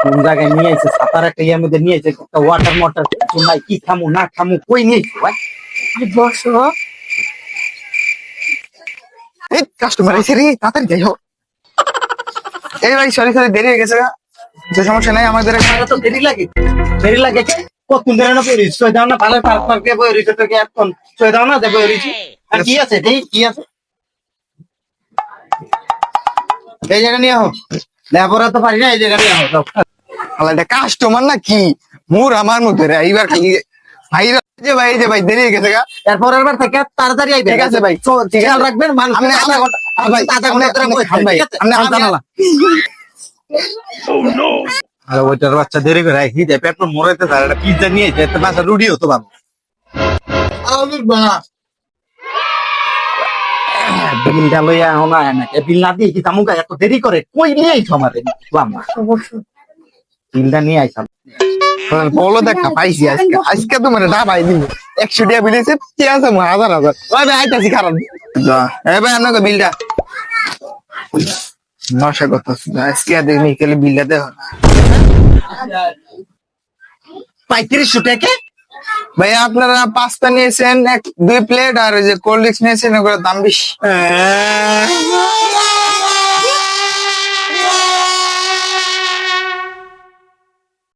কোন জায়গায় নিয়ে আইছে সাতার একটা ইয়ার মধ্যে নিয়ে আইছে একটা ওয়াটার মোটর নাই কি খামু না খামু কই নিয়ে ভাই বসো। এই কাস্টমার এসে রে, তাড়াতাড়ি যাই হোক। এই ভাই সরি সরি, দেরি হয়ে গেছে গা। যে সমস্যা নাই, আমাদের এখানে তো দেরি লাগে কে কতক্ষণ ধরে না পড়িস সই দাও না ভালো পার্ক পার্কে বইরিস তোকে এখন সই দাও না যে বইরিস আর কি আছে এই কি আছে এই জায়গা নিয়ে হোক লেবরা তো পারি না এই জায়গা নিয়ে হোক আলাদা কাস্টমার না কি মুর আমার মধ্যে রে, এইবার খাই ভাই রে, এই যে ভাই দেরি হয়ে গেছে গা। এরপরের বার থেকে তাড়াতাড়ি আইবে ঠিক আছে ভাই, খেয়াল রাখবেন মানুষ আপনি আধা ঘন্টা ভাই, আধা ঘন্টা ধরে আপনি বসে খান ভাই, ঠিক আছে? আপনি আর জানালা। আরে ওইটার বাচ্চা দেরি করে আই হিদে পেট্রোল মরাইতে তার একটা পিজ্জা নিয়ে যেতে বাসা রুডি হতো বাবু আলুর বানা বিলটা লইয়া এখন আয় না বিল না দিয়ে কি তামুকা এত দেরি করে কই নিয়ে আইছো আমাদের বাম্মা অবশ্যই। বিলটা নিয়ে আইসাম বলো দেখা পাইছি আজকে, আজকে তো মানে ডাবাই দিব 100 টাকা বিলেছে, কি আছে মো হাজার হাজার। ওই ভাই আইতাছি খারাপ এই ভাই আপনাকে বিলটা নশা কত আজকে দেখি কেলে বিলটা দেখ 3500 টাকা ভাই। আপনারা পাস্তা নিয়েছেন 2 প্লেট, আর ওই যে কোল্ড ড্রিঙ্কস নিয়েছেন ওগুলোর দাম বেশি।